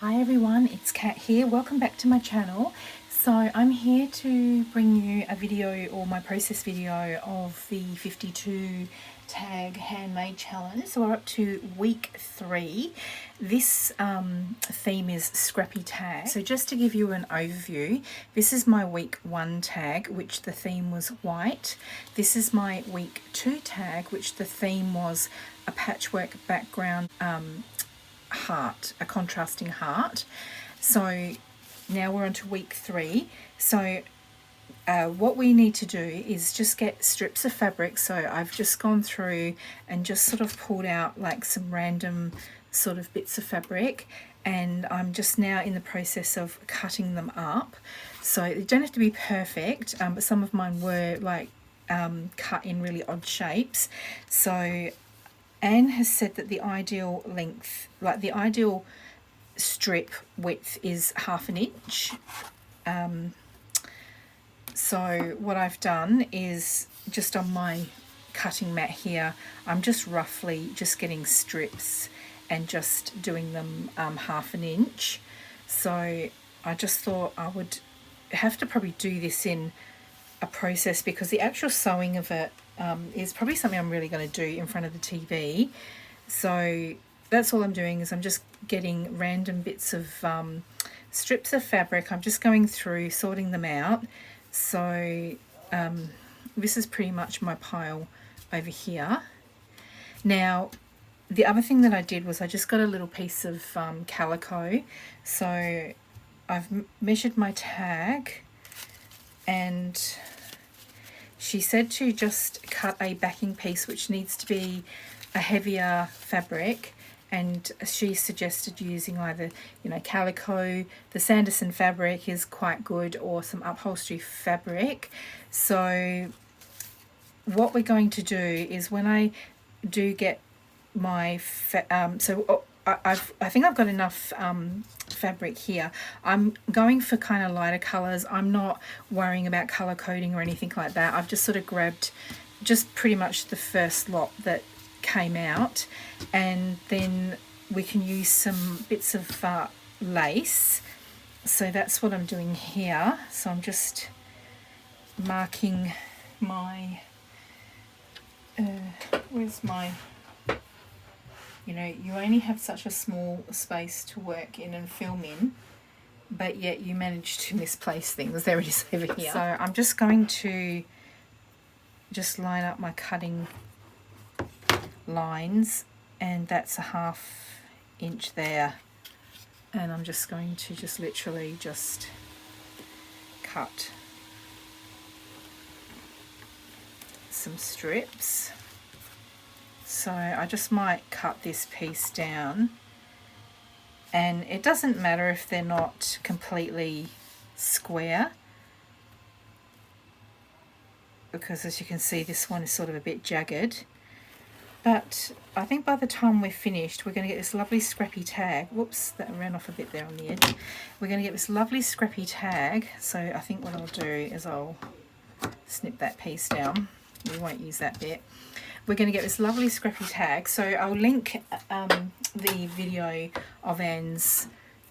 Hi everyone, it's Kat here. Welcome back to my channel. So I'm here to bring you a video or my process video of the 52 tag handmade challenge. So we're up to week 3. This theme is Scrappy tag. So just to give you an overview, this is my week 1 tag, which the theme was white. This is my week 2 tag, which the theme was a patchwork background, heart, a contrasting heart. So now we're on to week 3. So what we need to do is just get strips of fabric. So I've just gone through and just sort of pulled out like some random sort of bits of fabric, and I'm just now in the process of cutting them up. So they don't have to be perfect, but some of mine were like cut in really odd shapes. So Anne has said that the ideal length, like the ideal strip width, is 1/2 inch. So what I've done is just on my cutting mat here, I'm just roughly just getting strips and just doing them 1/2 inch. So I just thought I would have to probably do this in a process, because the actual sewing of it is probably something I'm really going to do in front of the TV. So that's all I'm doing, is I'm just getting random bits of strips of fabric. I'm just going through, sorting them out. So this is pretty much my pile over here. Now the other thing that I did was I just got a little piece of calico. So I've measured my tag, and she said to just cut a backing piece which needs to be a heavier fabric, and she suggested using either, calico, the Sanderson fabric is quite good, or some upholstery fabric. So what we're going to do is, when I do get my I think I've got enough fabric here. I'm going for kind of lighter colours. I'm not worrying about colour coding or anything like that. I've just sort of grabbed just pretty much the first lot that came out, and then we can use some bits of lace. So that's what I'm doing here. So I'm just marking my where's my, you only have such a small space to work in and film in, but yet you manage to misplace things. There it is over here. So I'm just going to just line up my cutting lines, and that's a 1/2 inch there. And I'm just going to just literally just cut some strips. So I just might cut this piece down, and it doesn't matter if they're not completely square, because as you can see, this one is sort of a bit jagged. But I think by the time we're finished, we're going to get this lovely scrappy tag. Whoops, that ran off a bit there on the edge. We're going to get this lovely scrappy tag. So I think what I'll do is I'll snip that piece down. We won't use that bit. We're going to get this lovely scrappy tag. So I'll link the video of Anne's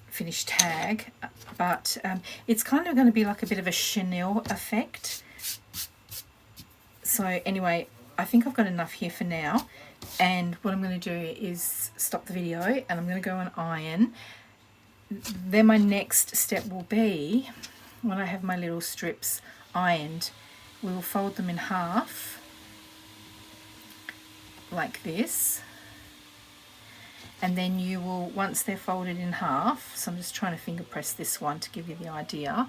finished tag, but it's kind of going to be like a bit of a chenille effect. So anyway, I think I've got enough here for now, and what I'm going to do is stop the video, and I'm going to go and iron. Then my next step will be, when I have my little strips ironed, we will fold them in half like this, and then you will, once they're folded in half, so I'm just trying to finger press this one to give you the idea,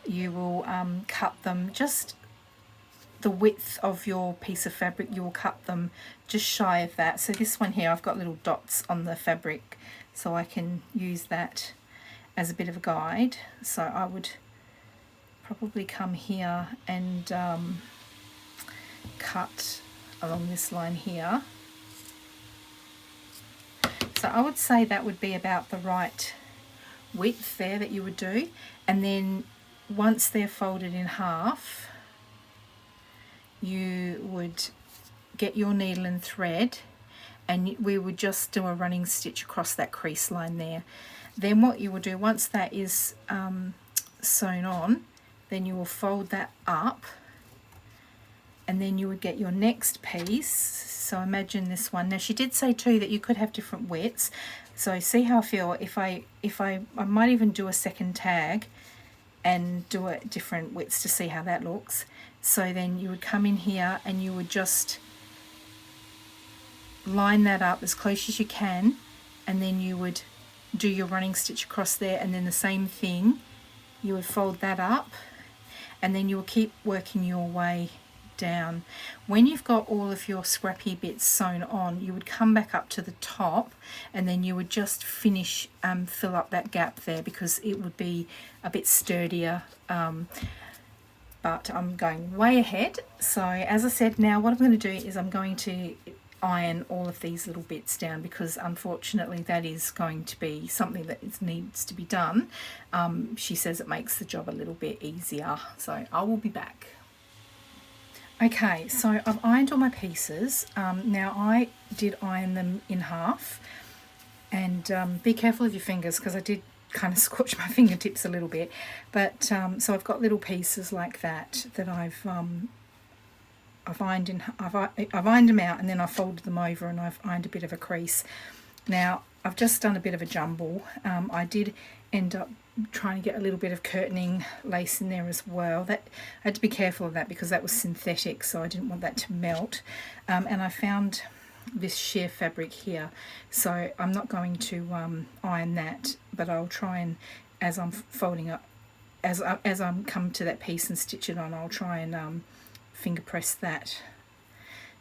you will cut them just the width of your piece of fabric. You will cut them just shy of that. So this one here, I've got little dots on the fabric, so I can use that as a bit of a guide. So I would probably come here and cut along this line here. So I would say that would be about the right width there that you would do. And then once they're folded in half, you would get your needle and thread, and we would just do a running stitch across that crease line there. Then what you will do, once that is sewn on, then you will fold that up, and then you would get your next piece. So imagine this one. Now she did say too that you could have different widths, so see how I feel if I might even do a second tag and do it different widths to see how that looks. So then you would come in here and you would just line that up as close as you can, and then you would do your running stitch across there, and then the same thing, you would fold that up, and then you will keep working your way down. When you've got all of your scrappy bits sewn on, you would come back up to the top, and then you would just finish fill up that gap there, because it would be a bit sturdier. But I'm going way ahead. So as I said, now what I'm going to do is I'm going to iron all of these little bits down, because unfortunately that is going to be something that needs to be done. She says it makes the job a little bit easier, so I will be back. Okay, so I've ironed all my pieces. Now I did iron them in half, and be careful of your fingers, because I did kind of scorch my fingertips a little bit. But so I've got little pieces like that I've ironed them out, and then I folded them over and I've ironed a bit of a crease. Now I've just done a bit of a jumble. I did end up trying to get a little bit of curtaining lace in there as well. That I had to be careful of that, because that was synthetic, so I didn't want that to melt. And I found this sheer fabric here, so I'm not going to iron that, but I'll try and, as I'm folding up, as I'm come to that piece and stitch it on, I'll try and finger press that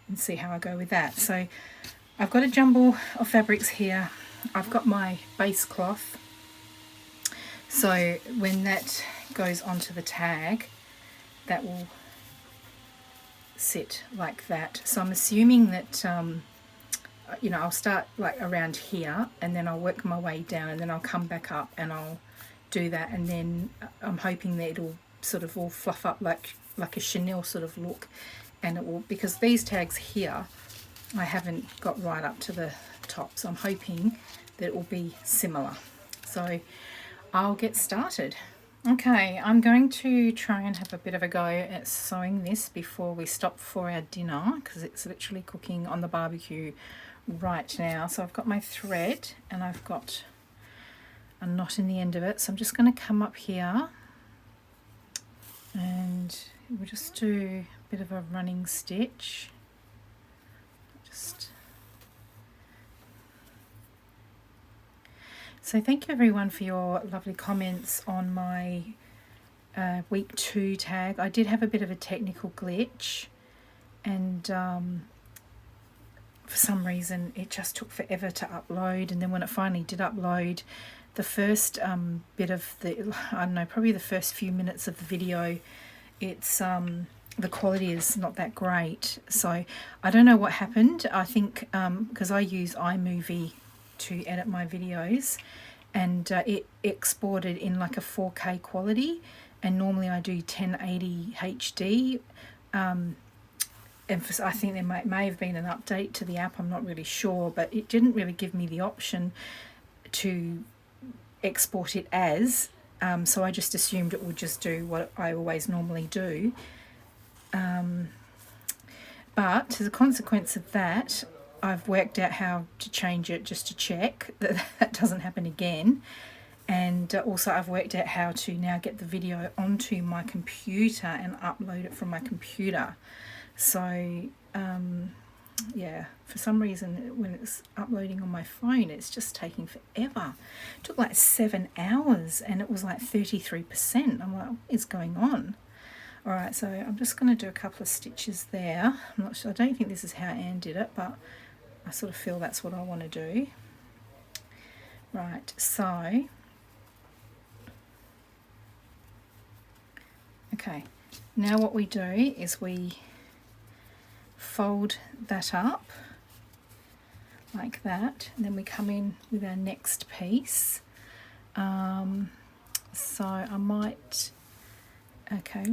and see how I go with that. So I've got a jumble of fabrics here. I've got my base cloth, so when that goes onto the tag, that will sit like that. So I'm assuming that you know, I'll start like around here, and then I'll work my way down, and then I'll come back up and I'll do that, and then I'm hoping that it'll sort of all fluff up like a chenille sort of look. And it will, because these tags here I haven't got right up to the top, so I'm hoping that it will be similar. So I'll get started. Okay, I'm going to try and have a bit of a go at sewing this before we stop for our dinner, because it's literally cooking on the barbecue right now. So I've got my thread and I've got a knot in the end of it, so I'm just going to come up here and we'll just do a bit of a running stitch. So thank you everyone for your lovely comments on my week 2 tag. I did have a bit of a technical glitch, and for some reason it just took forever to upload, and then when it finally did upload, the first bit of the, I don't know, probably the first few minutes of the video, it's the quality is not that great. So I don't know what happened. I think because I use iMovie to edit my videos, and it exported in like a 4K quality, and normally I do 1080 HD. And I think there may have been an update to the app, I'm not really sure, but it didn't really give me the option to export it as, so I just assumed it would just do what I always normally do. But as a consequence of that, I've worked out how to change it just to check that that doesn't happen again. And also I've worked out how to now get the video onto my computer and upload it from my computer. So yeah, for some reason when it's uploading on my phone, it's just taking forever. It took like 7 hours and it was like 33%. I'm like, what is going on? All right, so I'm just going to do a couple of stitches there. I'm not sure, I don't think this is how Anne did it, but I sort of feel that's what I want to do. Right, so okay, now what we do is we fold that up like that, and then we come in with our next piece. So I might, okay,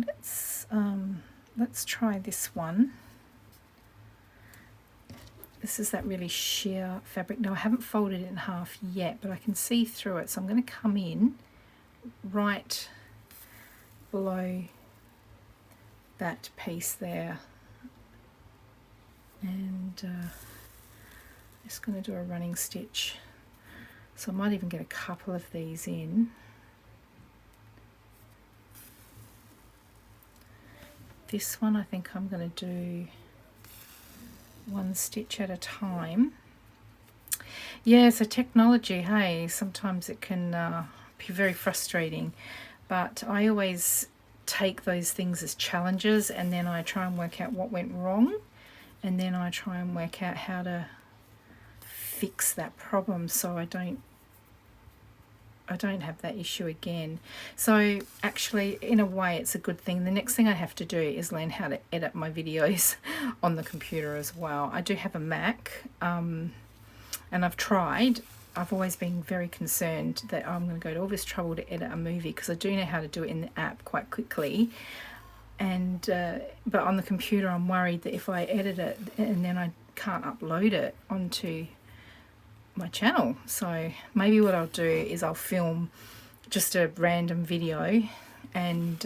let's try this one. This is that really sheer fabric. Now I haven't folded it in half yet, but I can see through it. So I'm going to come in right below that piece there. And just going to do a running stitch. So I might even get a couple of these in. This one I think I'm going to do one stitch at a time. Yeah, so technology, hey, sometimes it can be very frustrating, but I always take those things as challenges, and then I try and work out what went wrong, and then I try and work out how to fix that problem so I don't have that issue again. So actually, in a way, it's a good thing. The next thing I have to do is learn how to edit my videos on the computer as well. I do have a Mac, and I've tried. I've always been very concerned that I'm going to go to all this trouble to edit a movie, because I do know how to do it in the app quite quickly. And but on the computer, I'm worried that if I edit it and then I can't upload it onto my channel. So maybe what I'll do is I'll film just a random video and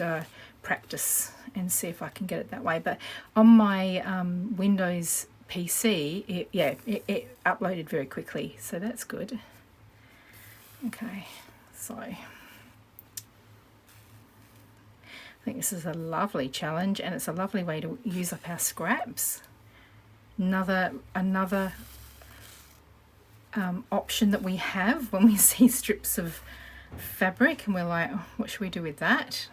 practice and see if I can get it that way. But on my Windows PC, it uploaded very quickly, so that's good. Okay, so I think this is a lovely challenge, and it's a lovely way to use up our scraps. Another option that we have when we see strips of fabric and we're like, oh, what should we do with that?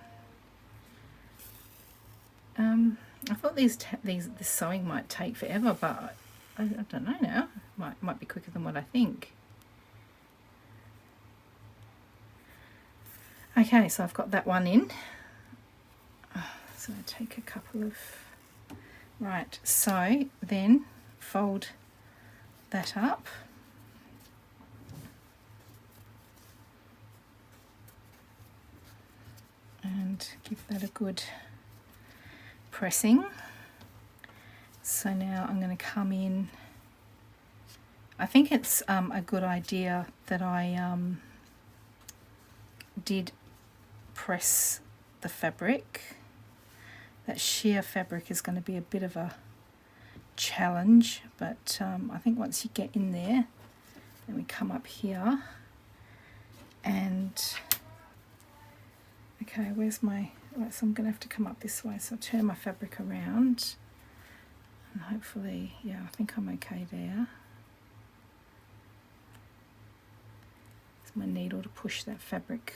I thought this sewing might take forever, but I don't know now. Might be quicker than what I think. Okay, so I've got that one in. So I take a couple of... Right, so then fold that up. And give that a good pressing. So now I'm going to come in. I think it's a good idea that I did press the fabric. That sheer fabric is going to be a bit of a challenge, but I think once you get in there, then we come up here and okay, where's my, right, so I'm going to have to come up this way, so I'll turn my fabric around and hopefully, yeah, I think I'm okay there. It's my needle to push that fabric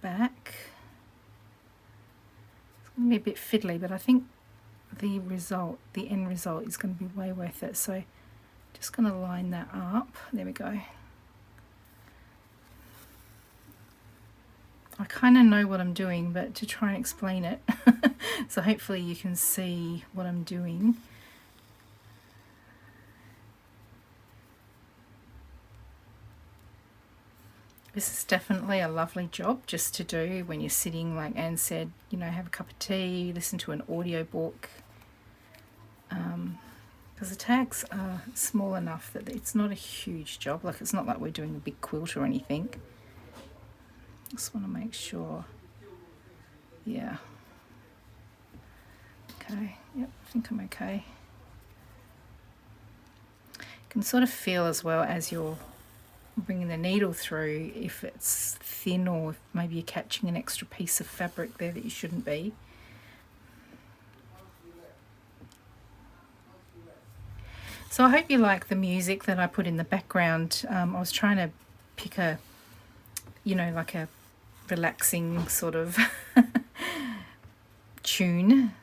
back. It's going to be a bit fiddly, but I think the end result is going to be way worth it. So just going to line that up. There we go. I kind of know what I'm doing, but to try and explain it, so hopefully you can see what I'm doing. This is definitely a lovely job just to do when you're sitting, like Anne said, you know, have a cup of tea, listen to an audio book. Because the tags are small enough that it's not a huge job. Like, it's not like we're doing a big quilt or anything. Just want to make sure. Yeah. Okay. Yep, I think I'm okay. You can sort of feel as well as you're bringing the needle through if it's thin, or if maybe you're catching an extra piece of fabric there that you shouldn't be. So I hope you like the music that I put in the background. I was trying to pick a, you know, like a relaxing sort of tune,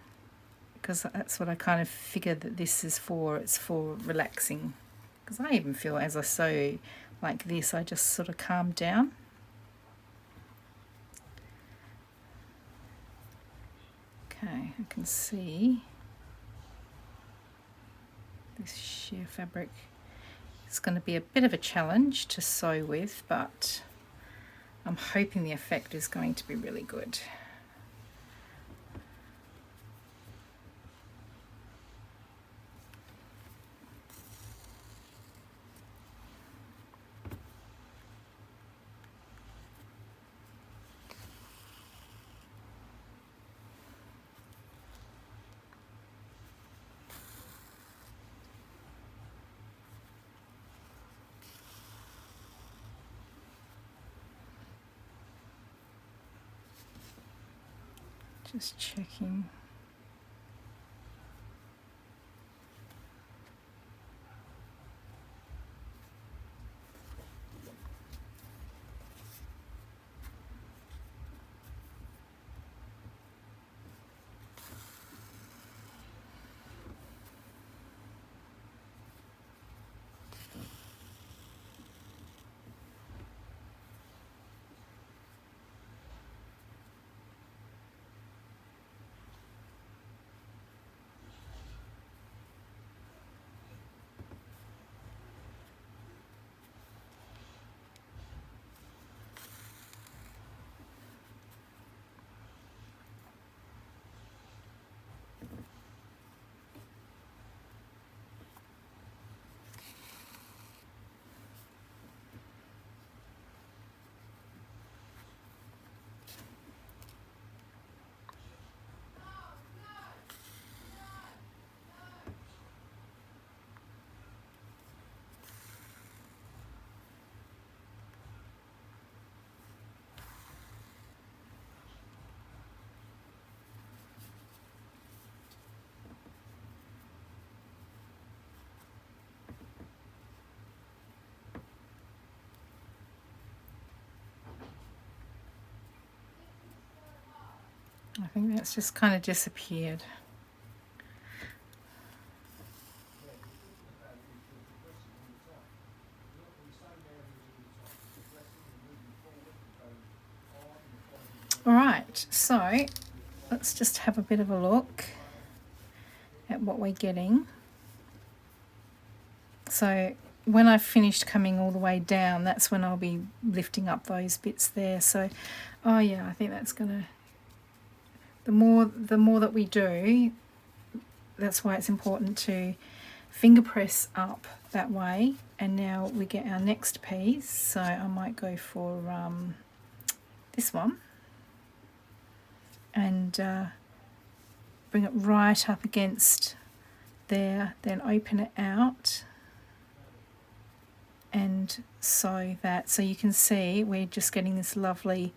because that's what I kind of figured that this is for. It's for relaxing, because I even feel as I sew like this, I just sort of calm down. Okay, I can see this sheer fabric is going to be a bit of a challenge to sew with, but I'm hoping the effect is going to be really good. Just checking. I think that's just kind of disappeared. All right, so let's just have a bit of a look at what we're getting. So when I've finished coming all the way down, that's when I'll be lifting up those bits there. So, oh yeah, I think that's gonna, the more that we do, that's why it's important to finger press up that way. And now we get our next piece. So I might go for this one and bring it right up against there, then open it out and sew that. So you can see we're just getting this lovely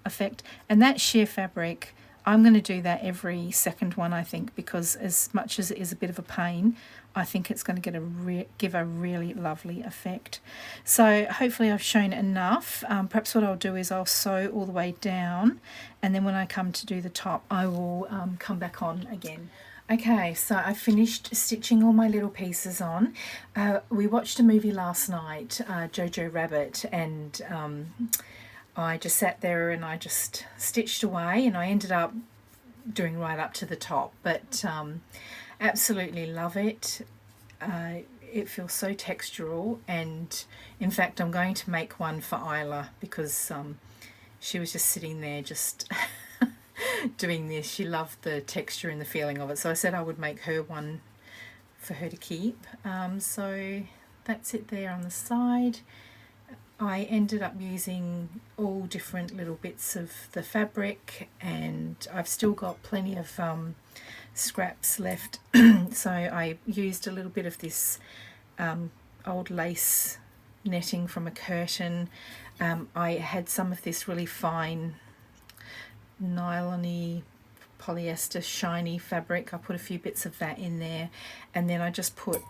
effect. And that sheer fabric, I'm going to do that every second one, I think, because as much as it is a bit of a pain, I think it's going to get give a really lovely effect. So hopefully I've shown enough. Perhaps what I'll do is I'll sew all the way down, and then when I come to do the top, I will come back on again. Okay, so I finished stitching all my little pieces on. We watched a movie last night, Jojo Rabbit, and I just sat there and I just stitched away, and I ended up doing right up to the top, but absolutely love it. It feels so textural, and in fact I'm going to make one for Isla because she was just sitting there just doing this. She loved the texture and the feeling of it, so I said I would make her one for her to keep. So that's it there on the side. I ended up using all different little bits of the fabric, and I've still got plenty of scraps left. So I used a little bit of this old lace netting from a curtain. I had some of this really fine nylon-y polyester shiny fabric. I put a few bits of that in there, and then I just put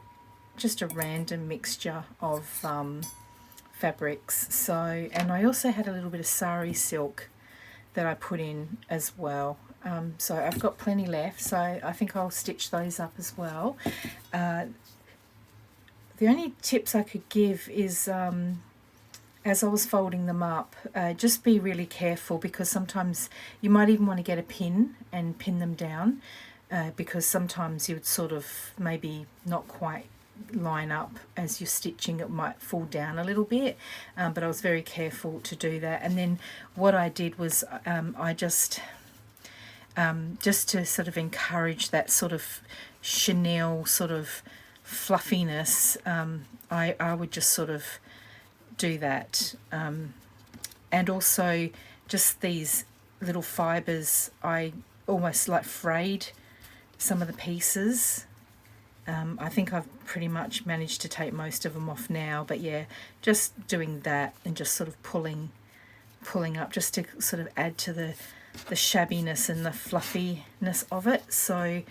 just a random mixture of fabrics. So, and I also had a little bit of sari silk that I put in as well. So I've got plenty left, so I think I'll stitch those up as well. The only tips I could give is as I was folding them up, just be really careful, because sometimes you might even want to get a pin and pin them down, because sometimes you would sort of maybe not quite line up as you're stitching, it might fall down a little bit, but I was very careful to do that. And then what I did was I just to sort of encourage that sort of chenille sort of fluffiness, I would just sort of do that, and also just these little fibers, I almost like frayed some of the pieces. I think I've pretty much managed to take most of them off now, but yeah, just doing that and just sort of pulling up just to sort of add to shabbiness and the fluffiness of it. So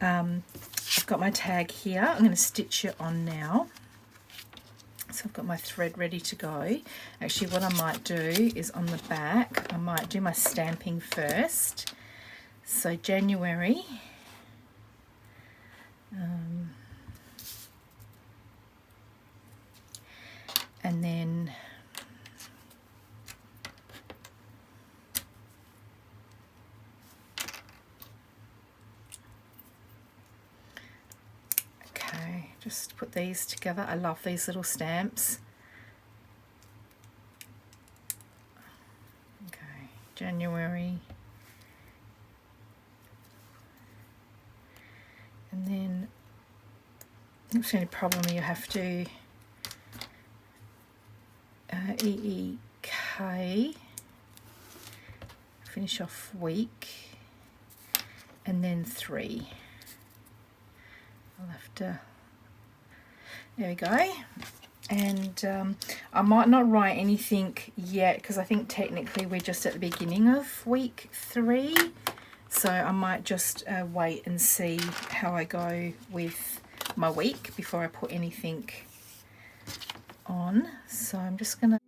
I've got my tag here. I'm going to stitch it on now. So I've got my thread ready to go. Actually, what I might do is on the back, I might do my stamping first. So January. And then just put these together. I love these little stamps. Okay, January. And then, it's the only problem, you have to EEK, finish off week, and then 3. I'll have to, there we go. And I might not write anything yet because I think technically we're just at the beginning of week 3, so I might just wait and see how I go with my week before I put anything on. So I'm just gonna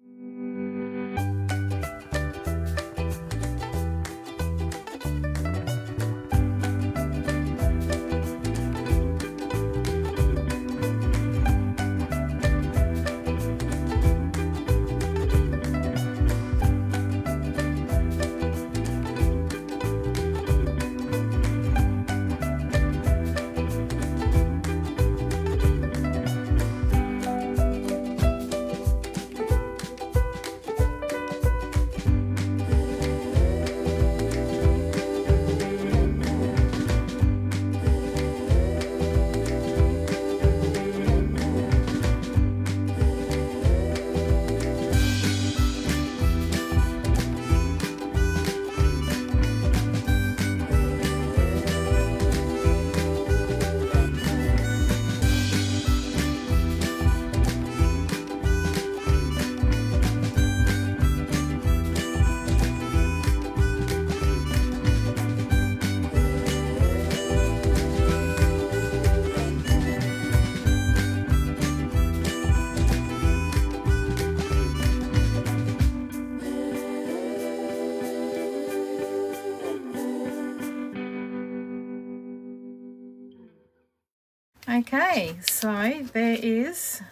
okay, so there is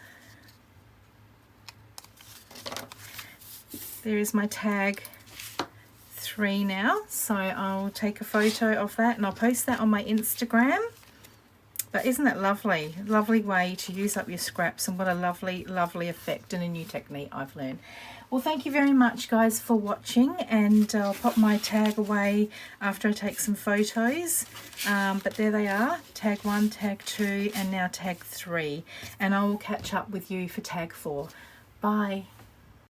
my tag 3 now. So I'll take a photo of that and I'll post that on my Instagram. But isn't that lovely? Lovely way to use up your scraps, and what a lovely, lovely effect and a new technique I've learned. Well, thank you very much, guys, for watching, and I'll pop my tag away after I take some photos. But there they are, tag 1, tag 2, and now tag 3. And I will catch up with you for tag 4. Bye.